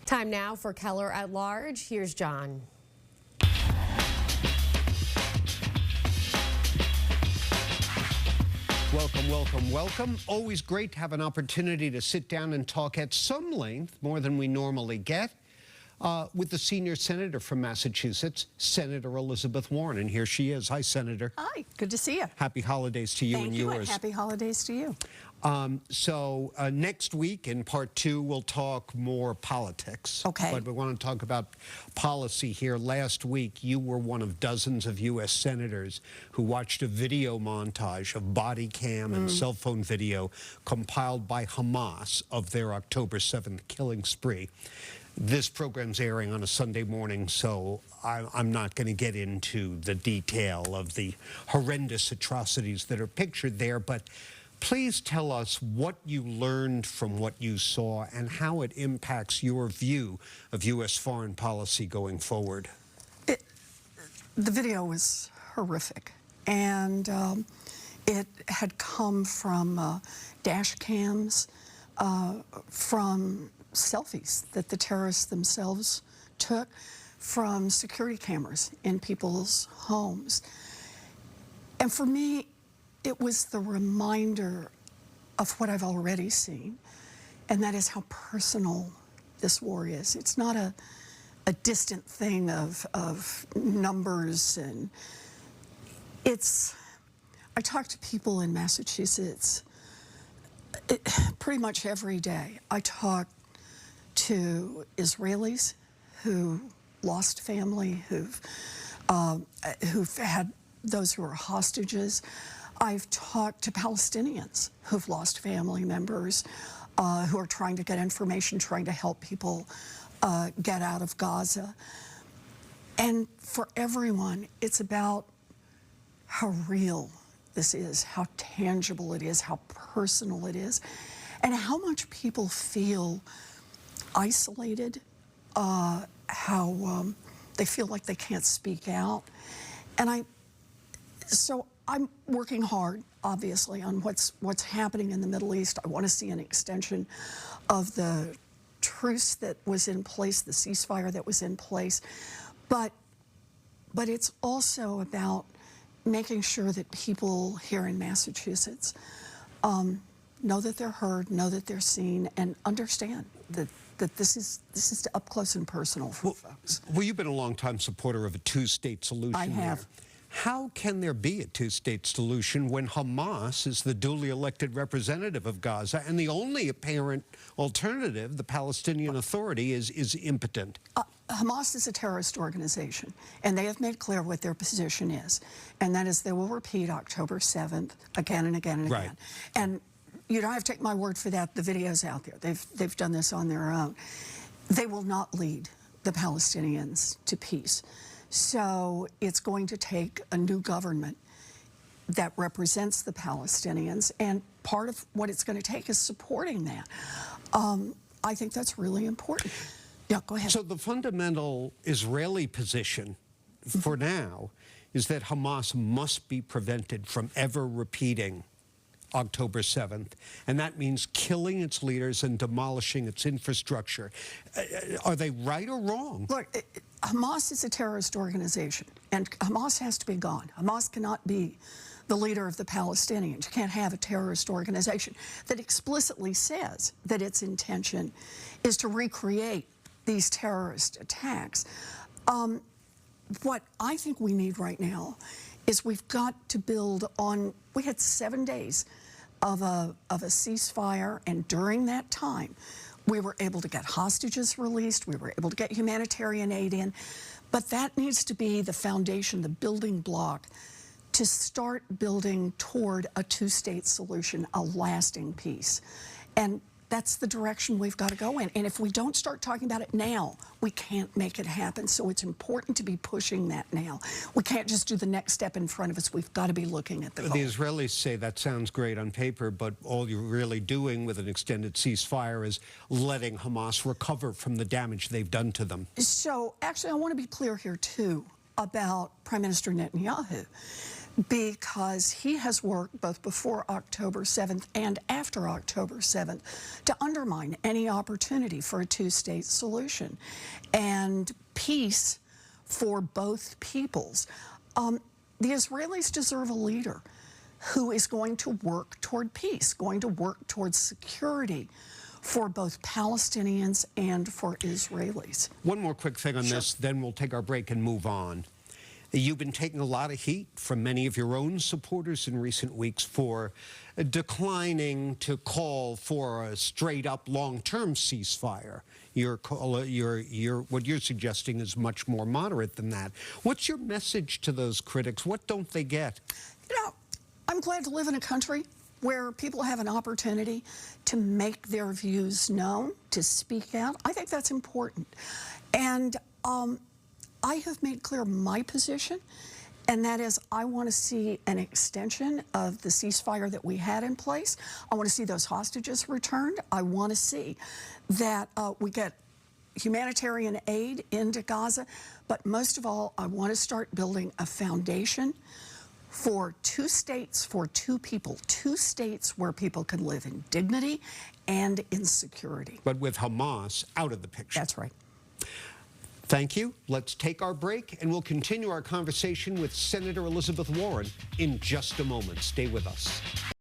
Time now for Keller at Large. Here's John. Welcome, welcome, welcome. Always great to have an opportunity to sit down and talk at some length, more than we normally get, with the senior senator from Massachusetts, Senator Elizabeth Warren. And here she is. Hi, Senator. Hi, good to see you. Happy holidays to you and yours. Thank you, and happy holidays to you. Next week, in part two, we'll talk more politics. Okay. But we want to talk about policy here. Last week, you were one of dozens of U.S. senators who watched a video montage of body cam and cell phone video compiled by Hamas of their October 7th killing spree. This program's airing on a Sunday morning, so I'm not going to get into the detail of the horrendous atrocities that are pictured there, but please tell us what you learned from what you saw and how it impacts your view of U.S. foreign policy going forward. The video was horrific, and it had come from dash cams, from selfies that the terrorists themselves took, from security cameras in people's homes. And for me, it was the reminder of what I've already seen, and that is how personal this war is. It's not a distant thing of numbers, and I talk to people in Massachusetts pretty much every day. I talk to Israelis who lost family, who've had those who are hostages. I've talked to Palestinians who've lost family members, who are trying to get information, trying to help people get out of Gaza. And for everyone, it's about how real this is, how tangible it is, how personal it is, and how much people feel isolated, how they feel like they can't speak out. And so I'm working hard, obviously, on what's happening in the Middle East. I want to see an extension of the truce that was in place, the ceasefire that was in place. But it's also about making sure that people here in Massachusetts know that they're heard, know that they're seen, and understand that this is up close and personal for folks. Well, you've been a long-time supporter of a two-state solution. I have. There. How can there be a two-state solution when Hamas is the duly elected representative of Gaza and the only apparent alternative, the Palestinian Authority, is impotent? Hamas is a terrorist organization, and they have made clear what their position is, and that is they will repeat October 7th again and again and again. Right. And you don't have to take my word for that. The video's out there. They've done this on their own. They will not lead the Palestinians to peace. So it's going to take a new government that represents the Palestinians, and part of what it's going to take is supporting that. I think that's really important. Yeah, go ahead. So the fundamental Israeli position for now is that Hamas must be prevented from ever repeating October 7th, and that means killing its leaders and demolishing its infrastructure. Are they right or wrong? Look, Hamas is a terrorist organization, and Hamas has to be gone. Hamas cannot be the leader of the Palestinians. You can't have a terrorist organization that explicitly says that its intention is to recreate these terrorist attacks. What I think we need right now is we've got to build on, we had 7 days of a ceasefire, and during that time, we were able to get hostages released, we were able to get humanitarian aid in, but that needs to be the foundation, the building block, to start building toward a two-state solution, a lasting peace. And that's the direction we've got to go in. And if we don't start talking about it now, we can't make it happen. So it's important to be pushing that now. We can't just do the next step in front of us. We've got to be looking at the goal. The Israelis say that sounds great on paper, but all you're really doing with an extended ceasefire is letting Hamas recover from the damage they've done to them. So actually, I want to be clear here, too, about Prime Minister Netanyahu. because he has worked both before October 7th and after October 7th to undermine any opportunity for a two-state solution and peace for both peoples. The Israelis deserve a leader who is going to work toward peace, going to work towards security for both Palestinians and for Israelis. One more quick thing on this, then we'll take our break and move on. You've been taking a lot of heat from many of your own supporters in recent weeks for declining to call for a straight-up long-term ceasefire. What you're suggesting is much more moderate than that. What's your message to those critics? What don't they get? You know, I'm glad to live in a country where people have an opportunity to make their views known, to speak out. I think that's important. And I have made clear my position, and that is I want to see an extension of the ceasefire that we had in place. I want to see those hostages returned. I want to see that we get humanitarian aid into Gaza. But most of all, I want to start building a foundation for two states, for two people, two states where people can live in dignity and in security. But with Hamas out of the picture. That's right. Thank you. Let's take our break, and we'll continue our conversation with Senator Elizabeth Warren in just a moment. Stay with us.